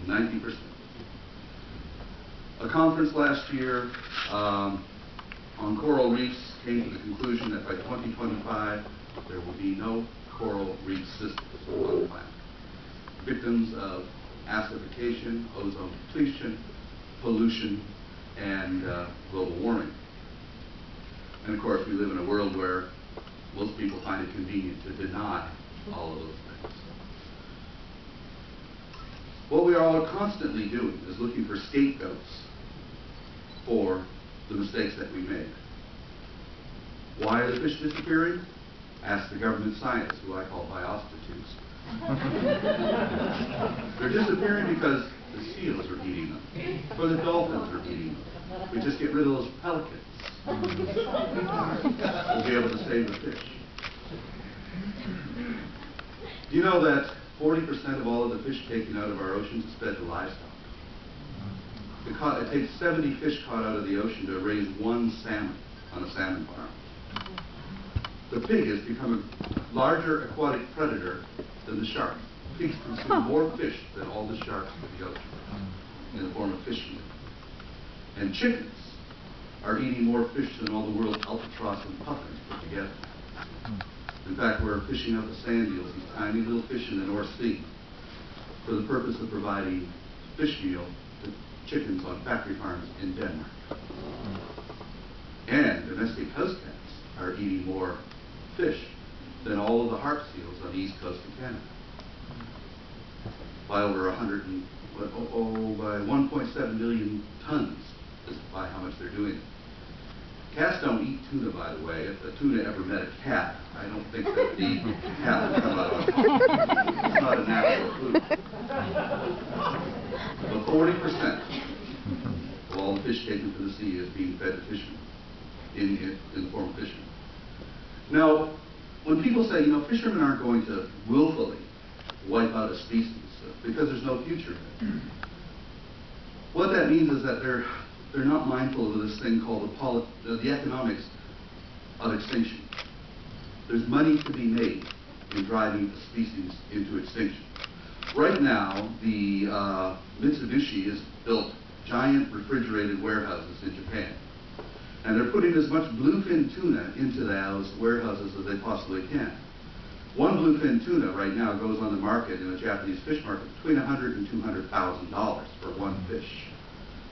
90%. A conference last year on coral reefs came to the conclusion that by 2025 there will be no coral reef systems on the planet. Victims of acidification, ozone depletion, pollution, and global warming. And of course, we live in a world where most people find it convenient to deny all of those things. What we are all constantly doing is looking for scapegoats for the mistakes that we made. Why are the fish disappearing? Ask the government scientists, who I call biostitutes. They're disappearing because the seals are eating them, or the dolphins are eating them. We just get rid of those pelicans. We'll be able to save the fish. Do you know that 40% of all of the fish taken out of our oceans is fed to livestock? It takes 70 fish caught out of the ocean to raise one salmon on a salmon farm. The pig has become a larger aquatic predator than the shark. Pigs consume more fish than all the sharks in the ocean in the form of fish meal. And chickens are eating more fish than all the world's albatross and puffins put together. In fact, we're fishing out the sand eels, these tiny little fish in the North Sea, for the purpose of providing fish meal to chickens on factory farms in Denmark. And domestic house cats are eating more fish than all of the harp seals on the east coast of Canada. By over 1.7 million tons is by how much they're doing it. Cats don't eat tuna, by the way. If a tuna ever met a cat, I don't think that the cat would come out of it. It's not a natural food. But 40% of all the fish taken from the sea is being fed to fishermen in the form of fishing. Now, when people say, fishermen aren't going to willfully wipe out a species because there's no future in it, what that means is that they're not mindful of this thing called the economics of extinction. There's money to be made in driving a species into extinction. Right now, the Mitsubishi has built giant refrigerated warehouses in Japan. And they're putting as much bluefin tuna into those warehouses as they possibly can. One bluefin tuna right now goes on the market in a Japanese fish market between $100,000 and $200,000 for one fish.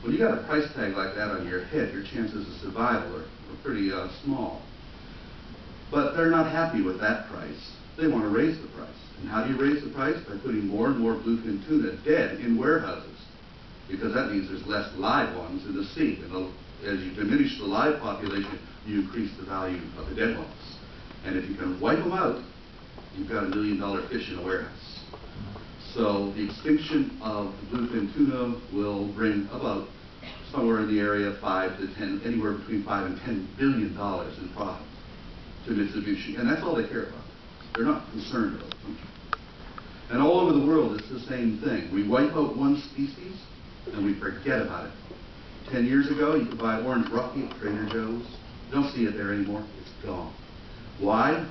When you got a price tag like that on your head, your chances of survival are pretty small. But they're not happy with that price. They want to raise the price. And how do you raise the price? By putting more and more bluefin tuna dead in warehouses. Because that means there's less live ones in the sea. And as you diminish the live population, you increase the value of the dead ones. And if you can wipe them out, you've got $1 million fish in a warehouse. So the extinction of the bluefin tuna will bring about somewhere in the area of anywhere between $5 and $10 billion in profit to Mitsubishi. And that's all they care about. They're not concerned about the future. And all over the world, it's the same thing. We wipe out one species, and we forget about it. 10 years ago, you could buy orange rocky at Trader Joe's. You don't see it there anymore. It's gone. Why?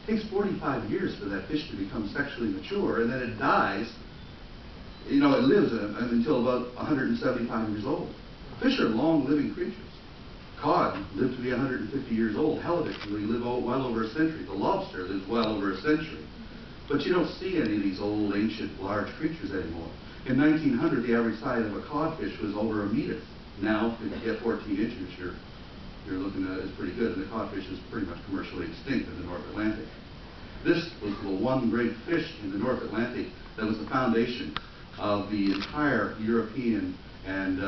It takes 45 years for that fish to become sexually mature, and then it dies. It lives until about 175 years old. Fish are long-living creatures. Cod live to be 150 years old. Halibut can live well over a century. The lobster lives well over a century. But you don't see any of these old, ancient, large creatures anymore. In 1900, the average size of a codfish was over a meter. Now, if you get 14 inches, you're looking at it as pretty good, and the codfish is pretty much commercially extinct in the North Atlantic. This was the one great fish in the North Atlantic that was the foundation of the entire European and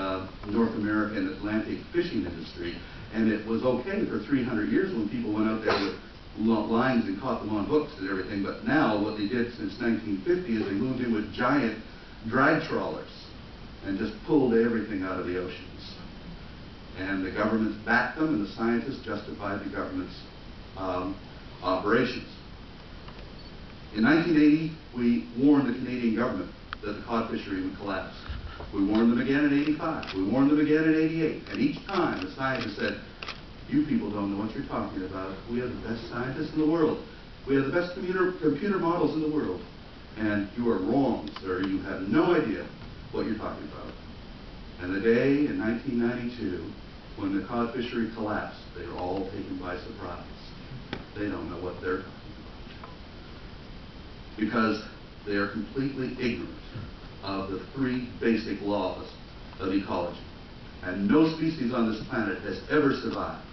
North American Atlantic fishing industry, and it was okay for 300 years when people went out there with lines and caught them on hooks and everything. But now what they did since 1950 is they moved in with giant drag trawlers and just pulled everything out of the oceans. And the governments backed them, and the scientists justified the government's operations. In 1980, we warned the Canadian government that the cod fishery would collapse. We warned them again in 85. We warned them again in 88. And each time the scientists said, you people don't know what you're talking about. We have the best scientists in the world. We have the best computer models in the world. And you are wrong, sir. You have no idea. what you're talking about. And the day in 1992 when the cod fishery collapsed, they were all taken by surprise. They don't know what they're talking about. Because they are completely ignorant of the three basic laws of ecology. And no species on this planet has ever survived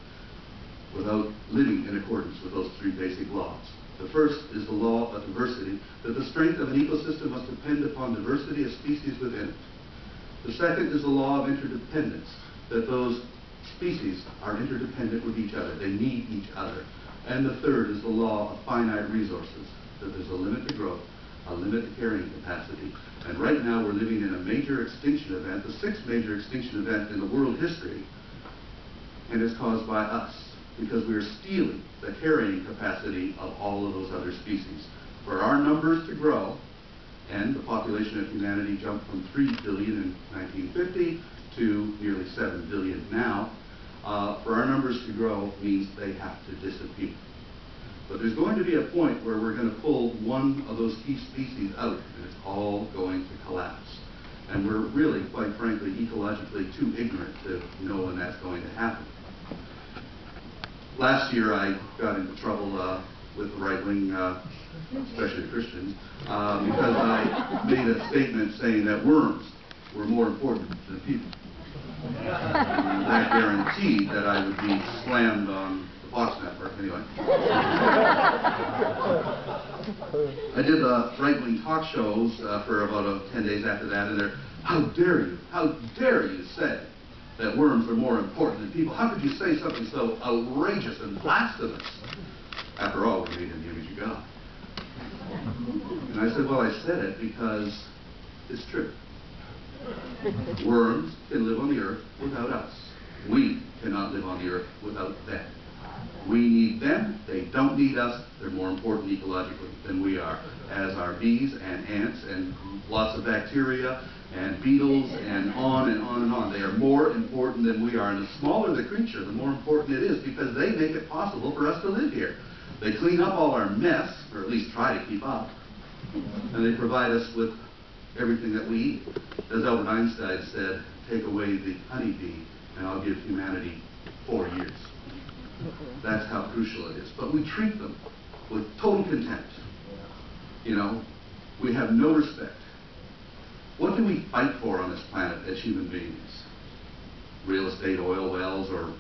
without living in accordance with those three basic laws. The first is the law of diversity, that the strength of an ecosystem must depend upon diversity of species within it. The second is the law of interdependence, that those species are interdependent with each other. They need each other. And the third is the law of finite resources, that there's a limit to growth, a limit to carrying capacity. And right now we're living in a major extinction event, the sixth major extinction event in the world history, and it's caused by us, because we are stealing the carrying capacity of all of those other species. For our numbers to grow, and the population of humanity jumped from 3 billion in 1950 to nearly 7 billion now, for our numbers to grow means they have to disappear. But there's going to be a point where we're going to pull one of those key species out, and it's all going to collapse. And we're really, quite frankly, ecologically too ignorant to know when that's going to happen. Last year I got into trouble with the right wing, especially Christians, because I made a statement saying that worms were more important than people. And that guaranteed that I would be slammed on the Fox network anyway. I did the right-wing talk shows for about 10 days after that, and they're, how dare you say that worms are more important than people? How could you say something so outrageous and blasphemous? After all, we're made in the image of God. And I said, well, I said it because it's true. Worms can live on the earth without us. We cannot live on the earth without them. We need them. They don't need us. They're more important ecologically than we are, as are bees and ants and lots of bacteria and beetles and on and on and on. They are more important than we are. And the smaller the creature, the more important it is, because they make it possible for us to live here. They clean up all our mess, or at least try to keep up, and they provide us with everything that we eat. As Albert Einstein said, take away the honeybee and I'll give humanity 4 years. That's how crucial it is. But we treat them with total contempt. You know, we have no respect. What do we fight for on this planet as human beings? Real estate, oil wells, or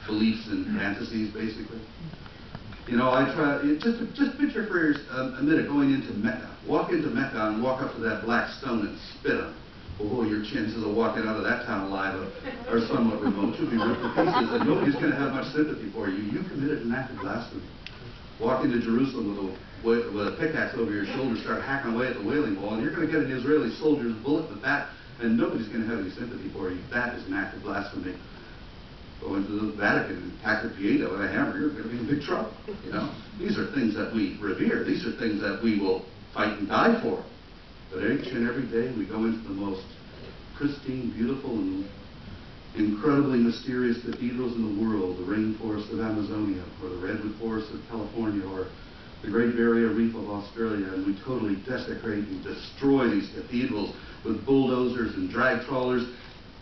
beliefs and fantasies, basically? You know, I try, just picture for a minute going into Mecca. Walk into Mecca and walk up to that black stone and spit on it. Oh, your chances of walking out of that town alive are somewhat remote. You'll be ripped to pieces, and nobody's going to have much sympathy for you. You committed an act of blasphemy. Walk into Jerusalem with a pickaxe over your shoulder, start hacking away at the Wailing Wall, and you're going to get an Israeli soldier's bullet in the back, and nobody's going to have any sympathy for you. That is an act of blasphemy. Go into the Vatican and attack a Pieta with a hammer, you're going to be in big trouble. You know, these are things that we revere. These are things that we will fight and die for. But each and every day we go into the most pristine, beautiful, and incredibly mysterious cathedrals in the world, the rainforest of Amazonia, or the redwood forest of California, or the Great Barrier Reef of Australia, and we totally desecrate and destroy these cathedrals with bulldozers and drag trawlers.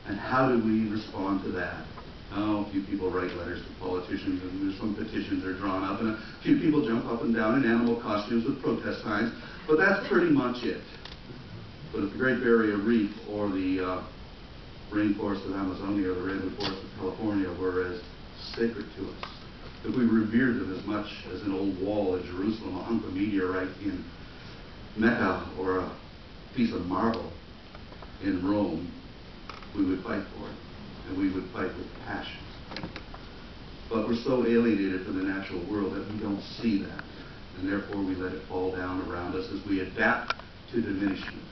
And how do we respond to that? Oh, a few people write letters to politicians, and there's some petitions are drawn up, and a few people jump up and down in animal costumes with protest signs, but that's pretty much it. But if the Great Barrier Reef or the rainforest of Amazonia or the redwood forest of California were as sacred to us, if we revered them as much as an old wall in Jerusalem, a hunk of meteorite in Mecca, or a piece of marble in Rome, we would fight for it. And we would fight with passion. But we're so alienated from the natural world that we don't see that. And therefore we let it fall down around us as we adapt to diminishment.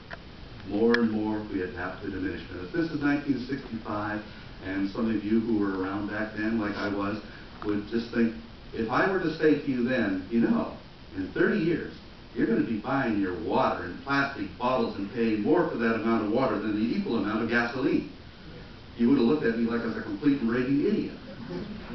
More and more we adapt to diminishment. If this is 1965, and some of you who were around back then, like I was, would just think, if I were to say to you then, you know, in 30 years, you're going to be buying your water in plastic bottles and paying more for that amount of water than the equal amount of gasoline. You would have looked at me like I was a complete and raving idiot.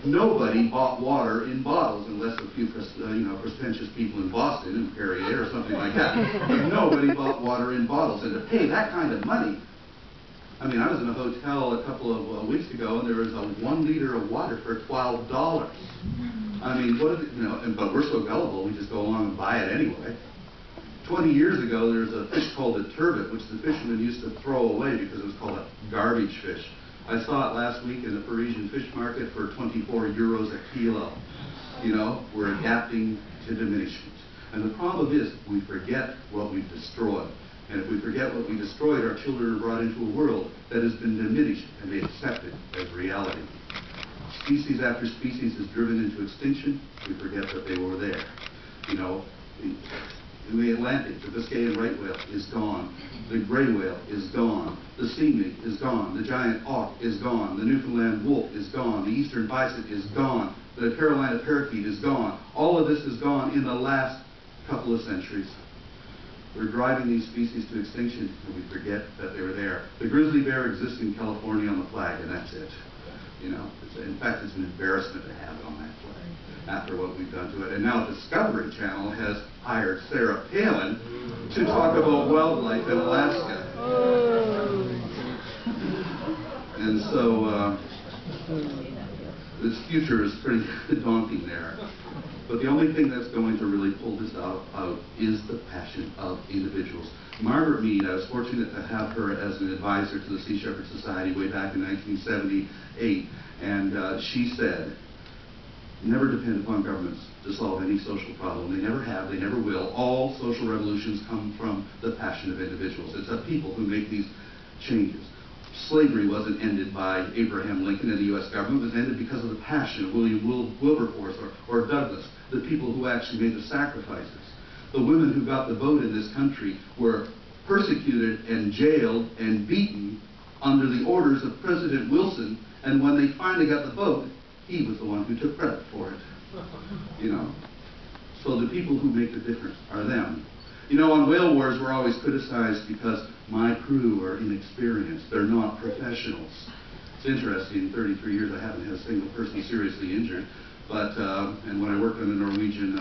Nobody bought water in bottles unless a few prestigious people in Boston and Perrier or something like that. But nobody bought water in bottles. And to pay that kind of money I mean, I was in a hotel a couple of weeks ago, and there was a 1 liter of water for $12. I mean, what is it, you know, but we're so gullible, we just go along and buy it anyway. 20 years ago, there was a fish called a turbot, which the fishermen used to throw away because it was called a garbage fish. I saw it last week in the Parisian fish market for 24 euros a kilo. You know, we're adapting to diminishment. And the problem is, we forget what we've destroyed. And if we forget what we destroyed, our children are brought into a world that has been diminished and they accept it as reality. Species after species is driven into extinction. We forget that they were there. You know, in the Atlantic, the Biscayan right whale is gone. The gray whale is gone. The sea mink is gone. The giant auk is gone. The Newfoundland wolf is gone. The eastern bison is gone. The Carolina parakeet is gone. All of this is gone in the last couple of centuries. We're driving these species to extinction, and we forget that they were there. The grizzly bear exists in California on the flag, and that's it. You know, in fact, it's an embarrassment to have it on that flag after what we've done to it. And now Discovery Channel has hired Sarah Palin to talk about wildlife in Alaska. And so this future is pretty daunting there. But the only thing that's going to really pull this out is the passion of individuals. Margaret Mead, I was fortunate to have her as an advisor to the Sea Shepherd Society way back in 1978, and she said, never depend upon governments to solve any social problem. They never have, they never will. All social revolutions come from the passion of individuals. It's the people who make these changes. Slavery wasn't ended by Abraham Lincoln and the U.S. government. It was ended because of the passion of William Wilberforce or Douglas, the people who actually made the sacrifices. The women who got the vote in this country were persecuted and jailed and beaten under the orders of President Wilson, and when they finally got the vote, he was the one who took credit for it. You know. So the people who make the difference are them. You know, on whale wars, we're always criticized because my crew are inexperienced. They're not professionals. It's interesting, in 33 years I haven't had a single person seriously injured. But, and when I worked on a Norwegian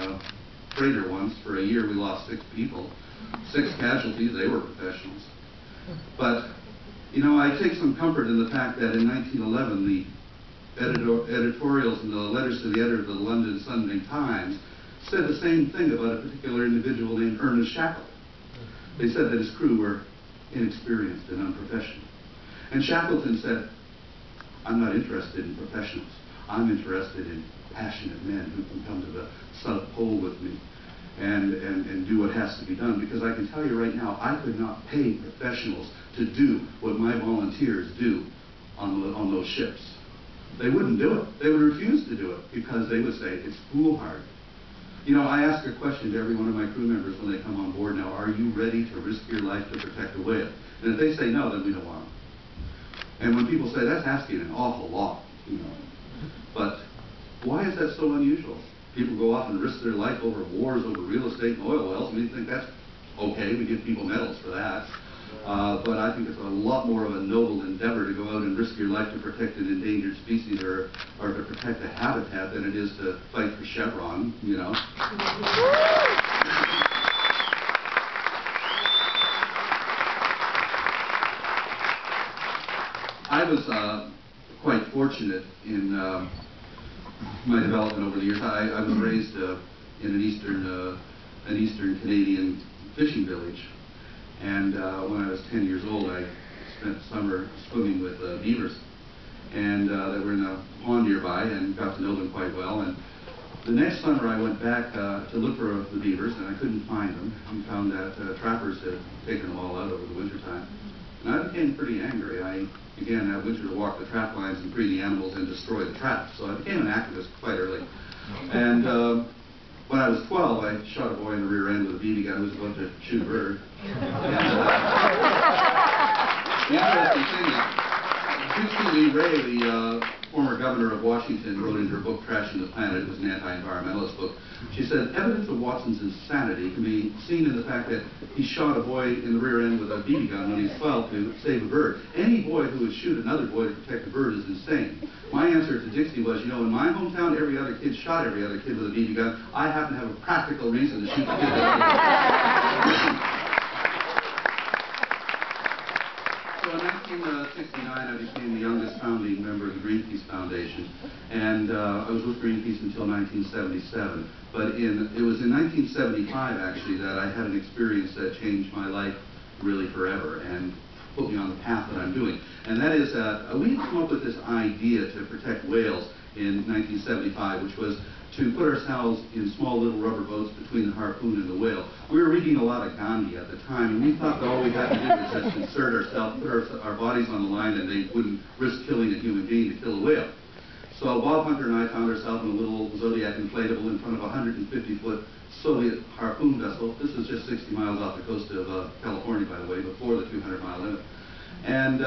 freighter once, for a year we lost 6 people. 6 casualties, they were professionals. But, you know, I take some comfort in the fact that in 1911, the editorials and the letters to the editor of the London Sunday Times said the same thing about a particular individual named Ernest Shackleton. They said that his crew were inexperienced and unprofessional. And Shackleton said, I'm not interested in professionals. I'm interested in passionate men who can come to the South Pole with me and do what has to be done. Because I can tell you right now, I could not pay professionals to do what my volunteers do on those ships. They wouldn't do it. They would refuse to do it because they would say it's foolhardy. You know, I ask a question to every one of my crew members when they come on board now, are you ready to risk your life to protect a whale? And if they say no, then we don't want them. And when people say, that's asking an awful lot, you know. But why is that so unusual? People go off and risk their life over wars, over real estate and oil wells, and we think that's okay, we give people medals for that. But I think it's a lot more of a noble endeavor to go out and risk your life to protect an endangered species or to protect a habitat than it is to fight for Chevron, you know. I was quite fortunate in my development over the years. I was raised in an eastern Canadian fishing village. And when I was 10 years old, I spent summer swimming with beavers, and that were in a pond nearby, and got to know them quite well. And the next summer, I went back to look for the beavers, and I couldn't find them. We found that trappers had taken them all out over the wintertime. And I became pretty angry. I began that winter to walk the trap lines and free the animals and destroy the traps. So I became an activist quite early. And when I was 12, I shot a boy in the rear end with a BB gun who was about to shoot a bird. The interesting thing is, Dixie Lee Ray, the former governor of Washington, wrote in her book, Trashing the Planet, it was an anti-environmentalist book. She said, evidence of Watson's insanity can be seen in the fact that he shot a boy in the rear end with a BB gun when he was 12 to save a bird. Any boy who would shoot another boy to protect a bird is insane. My answer to Dixie was, you know, in my hometown, every other kid shot every other kid with a BB gun. I happen to have a practical reason to shoot the kid. So in 1969, I became the youngest founding member of the Greenpeace Foundation, and I was with Greenpeace until 1977. But it was in 1975, actually, that I had an experience that changed my life really forever and put me on the path that I'm doing. And that is that we had come up with this idea to protect whales in 1975, which was to put ourselves in small little rubber boats between the harpoon and the whale. We were reading a lot of Gandhi at the time, and we thought that all we had to do was just insert ourselves, put our bodies on the line, and they wouldn't risk killing a human being to kill a whale. So Bob Hunter and I found ourselves in a little Zodiac inflatable in front of a 150-foot Soviet harpoon vessel. This is just 60 miles off the coast of California, by the way, before the 200-mile limit. And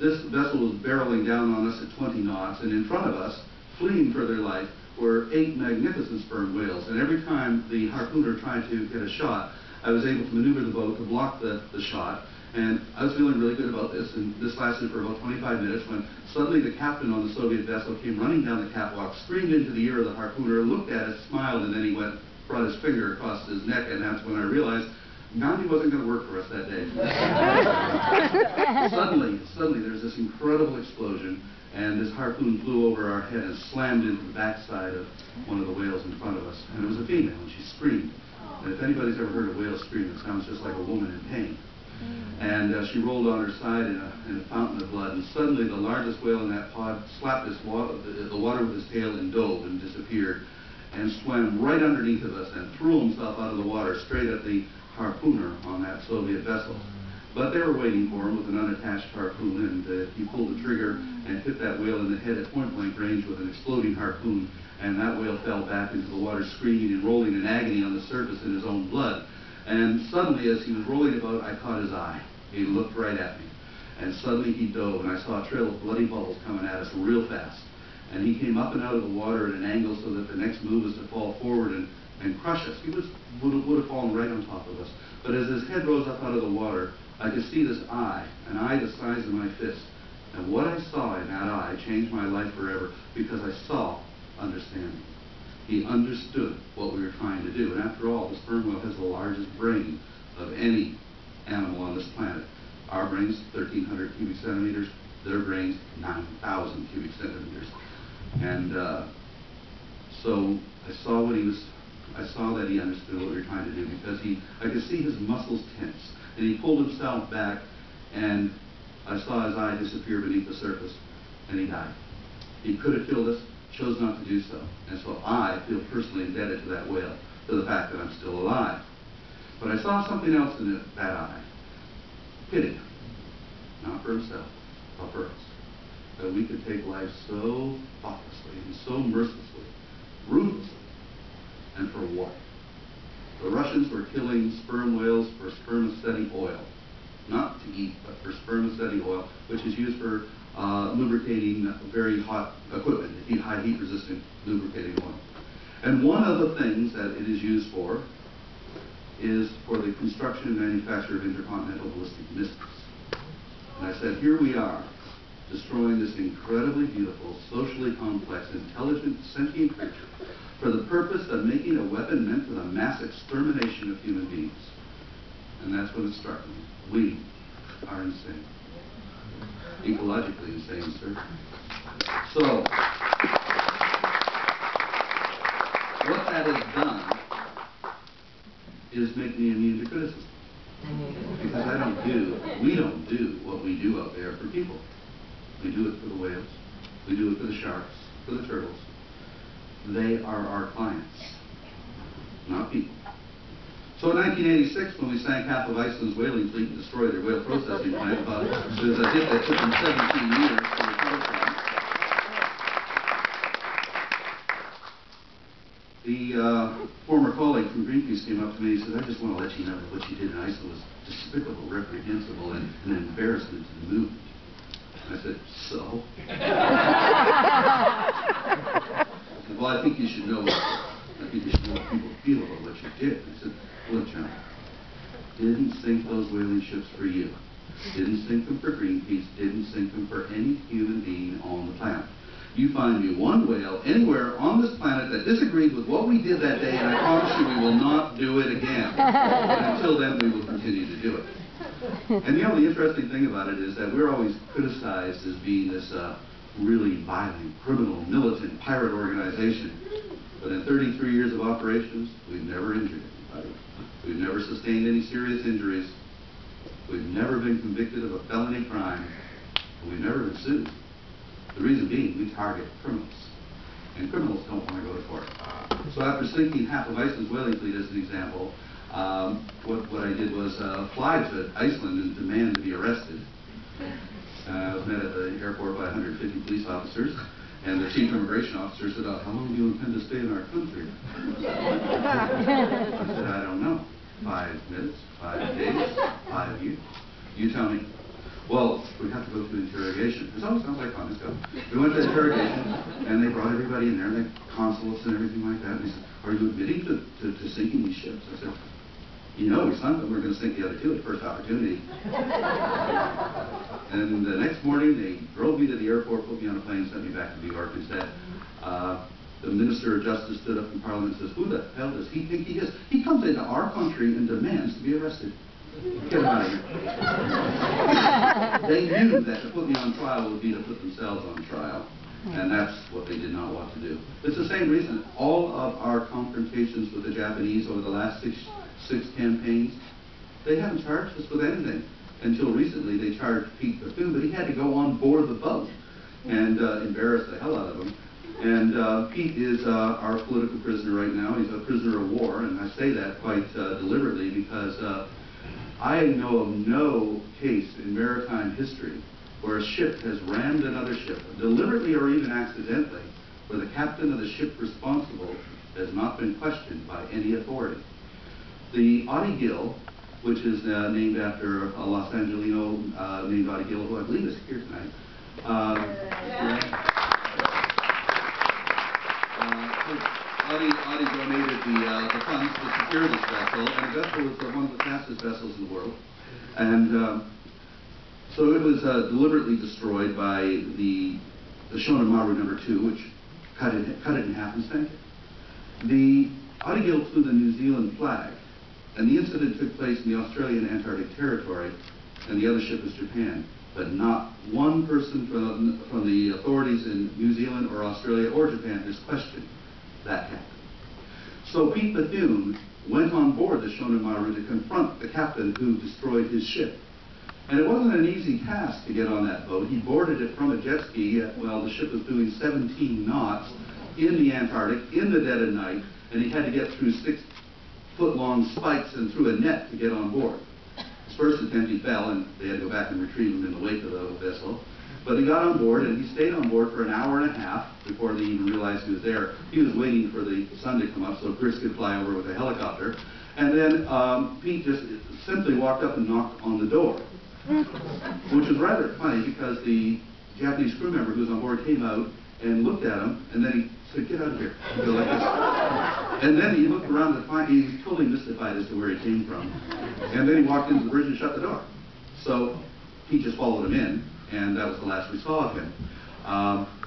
this vessel was barreling down on us at 20 knots, and in front of us, fleeing for their life, were 8 magnificent sperm whales. And every time the harpooner tried to get a shot, I was able to maneuver the boat to block the shot. And I was feeling really good about this, and this lasted for about 25 minutes when suddenly the captain on the Soviet vessel came running down the catwalk, screamed into the ear of the harpooner, looked at us, smiled, and then he brought his finger across his neck, and that's when I realized Gandhi wasn't going to work for us that day. Suddenly there's this incredible explosion, and this harpoon flew over our head and slammed into the backside of one of the whales in front of us. And it was a female, and she screamed. And if anybody's ever heard a whale scream, it sounds just like a woman in pain. And she rolled on her side in a fountain of blood, and suddenly the largest whale in that pod slapped the water with his tail and dove and disappeared, and swam right underneath of us and threw himself out of the water straight at the harpooner on that Soviet vessel. But they were waiting for him with an unattached harpoon, and he pulled the trigger and hit that whale in the head at point-blank range with an exploding harpoon, and that whale fell back into the water screaming and rolling in agony on the surface in his own blood. And suddenly, as he was rolling about, I caught his eye. He looked right at me. And suddenly he dove, and I saw a trail of bloody bubbles coming at us real fast. And he came up and out of the water at an angle so that the next move was to fall forward and crush us. He would have fallen right on top of us. But as his head rose up out of the water, I could see this eye, an eye the size of my fist. And what I saw in that eye changed my life forever, because I saw understanding. He understood what we were trying to do. And after all, the sperm whale has the largest brain of any animal on this planet. Our brains, 1,300 cubic centimeters. Their brains, 9,000 cubic centimeters. And so I saw that he understood what we were trying to do, because I could see his muscles tense. And he pulled himself back, and I saw his eye disappear beneath the surface, and he died. He could have killed us, chose not to do so. And so I feel personally indebted to that whale, to the fact that I'm still alive. But I saw something else in that eye. Pity. Not for himself, but for us. That we could take life so thoughtlessly and so mercilessly, ruthlessly, and for what? The Russians were killing sperm whales for spermaceti oil. Not to eat, but for spermaceti oil, which is used for lubricating very hot equipment, high heat resistant lubricating oil. And one of the things that it is used for is for the construction and manufacture of intercontinental ballistic missiles. And I said, here we are, destroying this incredibly beautiful, socially complex, intelligent, sentient creature for the purpose of making a weapon meant for the mass extermination of human beings. And that's when it struck me. We are insane. Ecologically insane, sir. So, what that has done is make me immune to criticism. Because we don't do what we do out there for people. We do it for the whales. We do it for the sharks, for the turtles. They are our clients, not people. So in 1986, when we sank half of Iceland's whaling fleet and destroyed their whale processing plant, it was a hit that took them 17 years to recover from. The former colleague from Greenpeace came up to me and said, I just want to let you know that what you did in Iceland was despicable, reprehensible, and an embarrassment to the movement. And I said, so? I said, well, I think you should know I think you should know what people feel about what you did. I said, look, John, didn't sink those whaling ships for you. Didn't sink them for Greenpeace. Didn't sink them for any human being on the planet. You find me one whale anywhere on this planet that disagrees with what we did that day, and I promise you we will not do it again. But until then, we will continue to do it. And you know, the interesting thing about it is that we're always criticized as being this really violent, criminal, militant, pirate organization. But in 33 years of operations, we've never injured anybody. We've never sustained any serious injuries. We've never been convicted of a felony crime. And we've never been sued. The reason being, we target criminals. And criminals don't want to go to court. So after sinking half of Iceland's whaling fleet as an example, what I did was fly to Iceland and demand to be arrested. I was met at the airport by 150 police officers, and the chief immigration officer said, "How long do you intend to stay in our country?" I said, "I don't know. 5 minutes, 5 days, 5 years. You tell me." "Well, we have to go through interrogation." This always sounds like fun. Let's go. We went to interrogation, and they brought everybody in there, and the consulates and everything like that. And they said, "Are you admitting to sinking these ships?" I said, "You know, we sunk them. We're going to sink the other two at the first opportunity." And the next morning, they drove me to the airport, put me on a plane, and sent me back to New York and said, the Minister of Justice stood up in Parliament and says, "Who the hell does he think he is? He comes into our country and demands to be arrested. Get him out of here." They knew that to put me on trial would be to put themselves on trial. And that's what they did not want to do. It's the same reason all of our confrontations with the Japanese over the last six campaigns, they haven't charged us with anything. Until recently, they charged Pete Bethune, but he had to go on board the boat and embarrass the hell out of them. And Pete is our political prisoner right now. He's a prisoner of war, and I say that quite deliberately because I know of no case in maritime history where a ship has rammed another ship, deliberately or even accidentally, where the captain of the ship responsible has not been questioned by any authority. The Audie Gill, which is named after a Los Angelino named Audie Gill, who I believe is here tonight. Audie donated the funds to secure this vessel, and the vessel was one of the fastest vessels in the world. And so it was deliberately destroyed by the Shonan Maru No. 2, which cut it in half and sank it. The Audie Gill flew the New Zealand flag, and the incident took place in the Australian Antarctic Territory, and the other ship was Japan. But not one person from the authorities in New Zealand or Australia or Japan has questioned that captain. So Pete Bethune went on board the Shonan Maru to confront the captain who destroyed his ship. And it wasn't an easy task to get on that boat. He boarded it from a jet ski while the ship was doing 17 knots in the Antarctic in the dead of night, and he had to get through 6-foot-long spikes and through a net to get on board. His first attempt he fell, and they had to go back and retrieve him in the wake of the vessel. But he got on board, and he stayed on board for an hour and a half before they even realized he was there. He was waiting for the sun to come up so Chris could fly over with a helicopter. And then Pete just simply walked up and knocked on the door, which was rather funny because the Japanese crew member who was on board came out and looked at him, and then he said, "Get out of here." He'd go like this. And then he looked around to find, he was totally mystified as to where he came from. And then he walked into the bridge and shut the door. So Pete just followed him in, and that was the last we saw of him.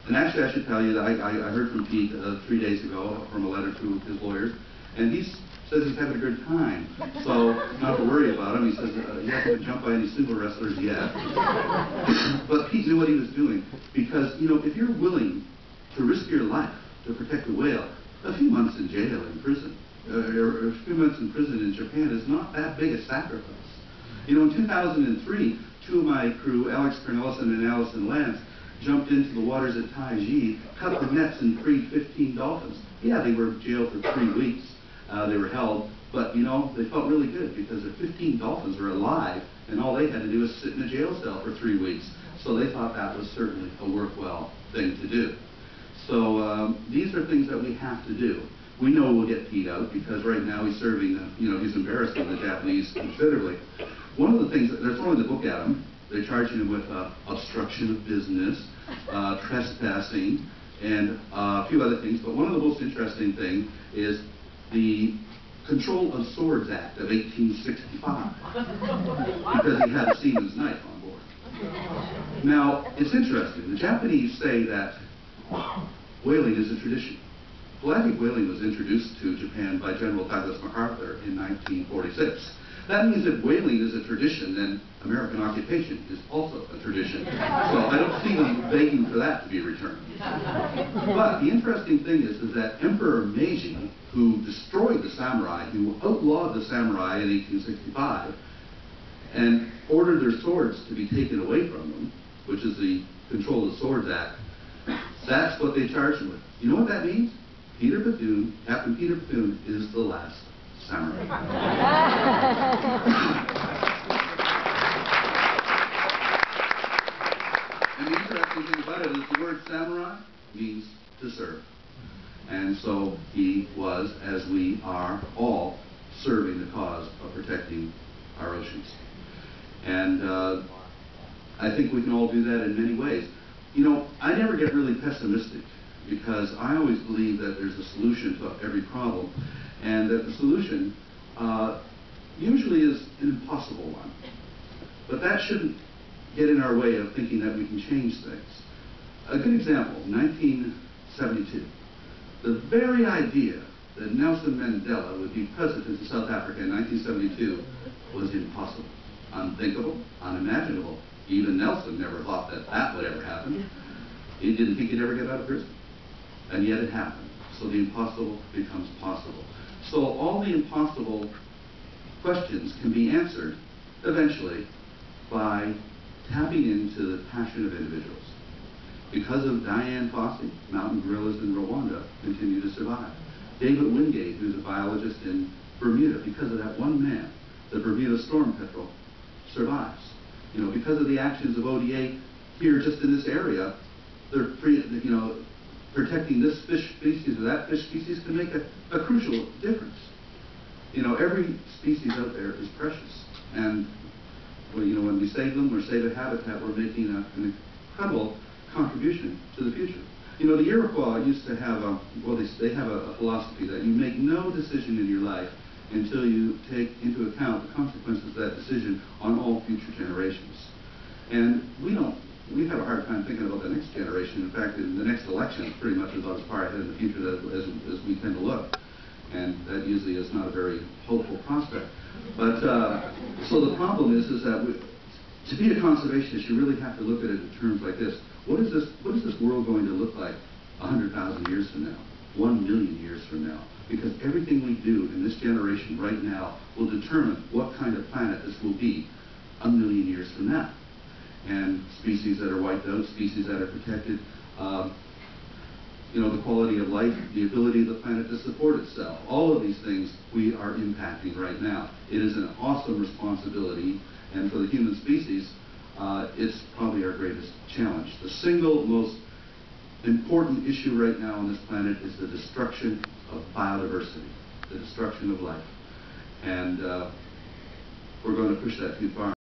And actually, I should tell you that I heard from Pete 3 days ago from a letter to his lawyers, and he says he's having a good time. So not to worry about him. He says he hasn't been jumped by any sumo wrestlers yet. But Pete knew what he was doing because, you know, if you're willing to risk your life to protect a whale, a few months in jail in prison, or a few months in prison in Japan is not that big a sacrifice. You know, in 2003, two of my crew, Alex Cornelison and Allison Lance, jumped into the waters at Taiji, cut the nets, and freed 15 dolphins. Yeah, they were jailed for 3 weeks. They were held, but, you know, they felt really good because the 15 dolphins were alive, and all they had to do was sit in a jail cell for 3 weeks. So they thought that was certainly a worthwhile thing to do. So these are things that we have to do. We know we'll get Pete out because right now he's serving, you know, he's embarrassing the Japanese considerably. One of the things, they're throwing the book at him. They're charging him with obstruction of business, trespassing, and a few other things. But one of the most interesting things is the Control of Swords Act of 1865, because he had a seaman's knife on board. Now, it's interesting. The Japanese say that whaling is a tradition. Pelagic whaling was introduced to Japan by General Douglas MacArthur in 1946. that means if whaling is a tradition, then American occupation is also a tradition. So I don't see them begging for that to be returned. But the interesting thing is that Emperor Meiji, who destroyed the samurai, who outlawed the samurai in 1865, and ordered their swords to be taken away from them, which is the Control of Swords Act, that's what they charged him with. You know what that means? Captain Peter Bethune is the last samurai. And the interesting thing about it is the word samurai means to serve. And so he was, as we are all, serving the cause of protecting our oceans. And I think we can all do that in many ways. You know, I never get really pessimistic because I always believe that there's a solution to every problem, and that the solution usually is an impossible one. But that shouldn't get in our way of thinking that we can change things. A good example, 1972. The very idea that Nelson Mandela would be president of South Africa in 1972 was impossible, unthinkable, unimaginable. Even Nelson never thought that that would ever happen. He didn't think he'd ever get out of prison. And yet it happened. So the impossible becomes possible. So all the impossible questions can be answered eventually by tapping into the passion of individuals. Because of Diane Fossey, mountain gorillas in Rwanda continue to survive. David Wingate, who's a biologist in Bermuda, because of that one man, the Bermuda storm petrel survives. You know, because of the actions of ODA here just in this area, they're protecting this fish species or that fish species can make a crucial difference. You know, every species out there is precious. And well, you know, when we save them or save a habitat, we're making an incredible contribution to the future. You know, the Iroquois used to have they have a philosophy that you make no decision in your life until you take into account the consequences of that decision on all future generations. And we have a hard time thinking about the next generation. In fact, in the next election is pretty much about as far ahead in the future as we tend to look. And that usually is not a very hopeful prospect. But so the problem is that to be a conservationist, you really have to look at it in terms like this. What is this world going to look like 100,000 years from now, 1 million years from now? Because everything we do in this generation right now will determine what kind of planet this will be 1 million years from now. And species that are wiped out, species that are protected, you know, the quality of life, the ability of the planet to support itself. All of these things we are impacting right now. It is an awesome responsibility, and for the human species, it's probably our greatest challenge. The single most important issue right now on this planet is the destruction of biodiversity, the destruction of life. And we're going to push that too far.